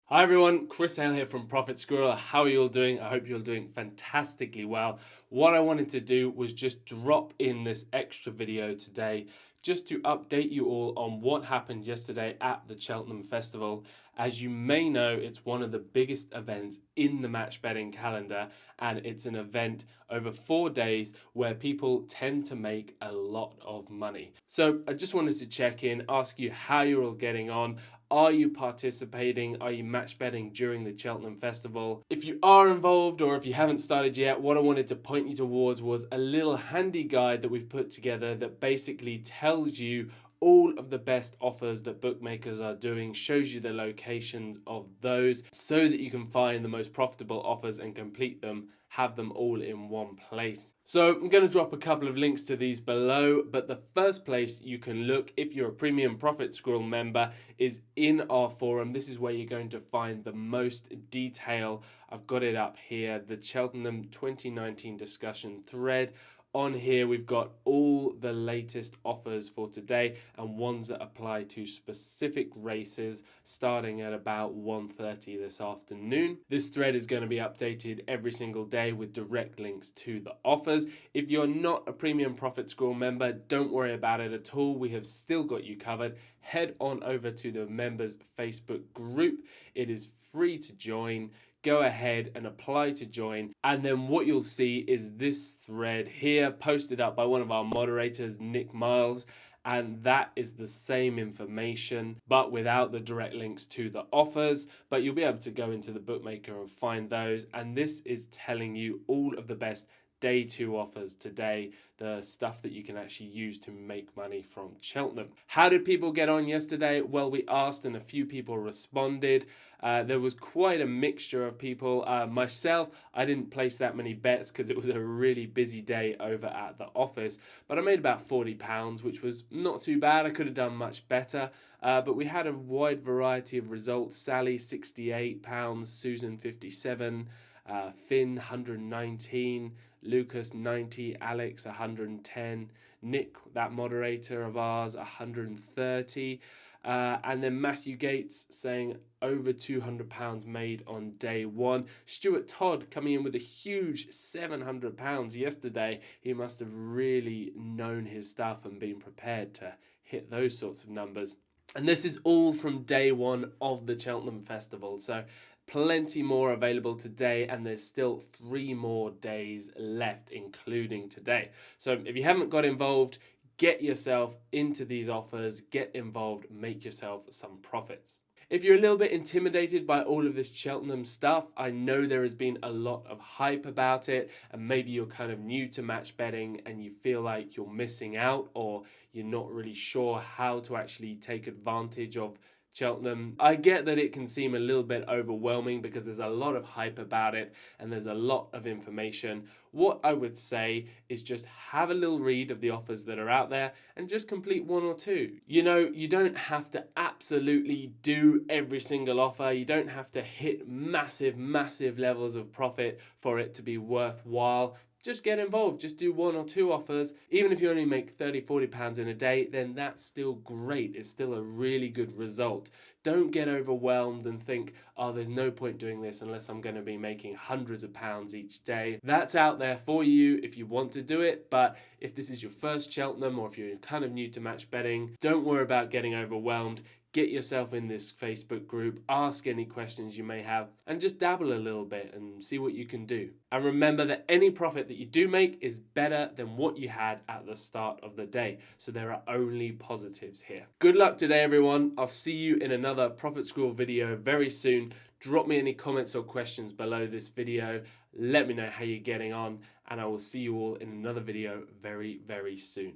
Hi everyone, Chris Hale here from Profit Squirrel. How are you all doing? I hope you're all doing fantastically well. What I wanted to do was just drop in this extra video today just to update you all on what happened yesterday at the Cheltenham Festival. As you may know, it's one of the biggest events in the match betting calendar, and it's an event over 4 days where people tend to make a lot of money. So I just wanted to check in, ask you how you're all getting on. Are you participating? Are you match betting during the Cheltenham Festival? If you are involved or if you haven't started yet, what I wanted to point you towards was a little handy guide that we've put together that basically tells you all of the best offers that bookmakers are doing, shows you the locations of those so that you can find the most profitable offers and complete them, have them all in one place. So I'm going to drop a couple of links to these below, but the first place you can look if you're a premium Profit Squirrel member is in our forum. This is where you're going to find the most detail. I've got it up here, the Cheltenham 2019 discussion thread. On here, we've got all the latest offers for today and ones that apply to specific races starting at about 1:30 this afternoon. This thread is going to be updated every single day with direct links to the offers. If you're not a premium Profit Squirrel member, don't worry about it at all. We have still got you covered. Head on over to the members Facebook group. It is free to join. Go ahead and apply to join, and then what you'll see is this thread here posted up by one of our moderators, Nick Miles, and that is the same information but without the direct links to the offers, but you'll be able to go into the bookmaker and find those, and this is telling you all of the best day 2 offers today, the stuff that you can actually use to make money from Cheltenham. How did people get on yesterday? Well, we asked and a few people responded. There was quite a mixture of people. Myself, I didn't place that many bets because it was a really busy day over at the office, but I made about £40, which was not too bad. I could have done much better, but we had a wide variety of results. Sally, £68, Susan, 57, Finn, 119, Lucas, 90, Alex, 110, Nick, that moderator of ours, 130, and then Matthew Gates saying over £200 made on day 1. Stuart Todd coming in with a huge £700 yesterday. He must have really known his stuff and been prepared to hit those sorts of numbers. And this is all from day 1 of the Cheltenham Festival. So plenty more available today, and there's still 3 more days left, including today. So if you haven't got involved, get yourself into these offers, get involved, make yourself some profits. If you're a little bit intimidated by all of this Cheltenham stuff, I know there has been a lot of hype about it, and maybe you're kind of new to match betting and you feel like you're missing out, or you're not really sure how to actually take advantage of Cheltenham. I get that it can seem a little bit overwhelming because there's a lot of hype about it and there's a lot of information. What I would say is just have a little read of the offers that are out there and just complete 1 or 2. You know, you don't have to absolutely do every single offer. You don't have to hit massive levels of profit for it to be worthwhile. Just get involved, just do 1 or 2 offers. Even if you only make £30-40 in a day, then that's still great. It's still a really good result. Don't get overwhelmed and think, oh, there's no point doing this unless I'm going to be making hundreds of pounds each day. That's out there for you if you want to do it, but if this is your first Cheltenham or if you're kind of new to match betting, don't worry about getting overwhelmed. Get yourself in this Facebook group, ask any questions you may have, and just dabble a little bit and see what you can do. And remember that any profit that you do make is better than what you had at the start of the day. So there are only positives here. Good luck today, everyone. I'll see you in another Profit Squirrel video very soon. Drop me any comments or questions below this video. Let me know how you're getting on, and I will see you all in another video very soon.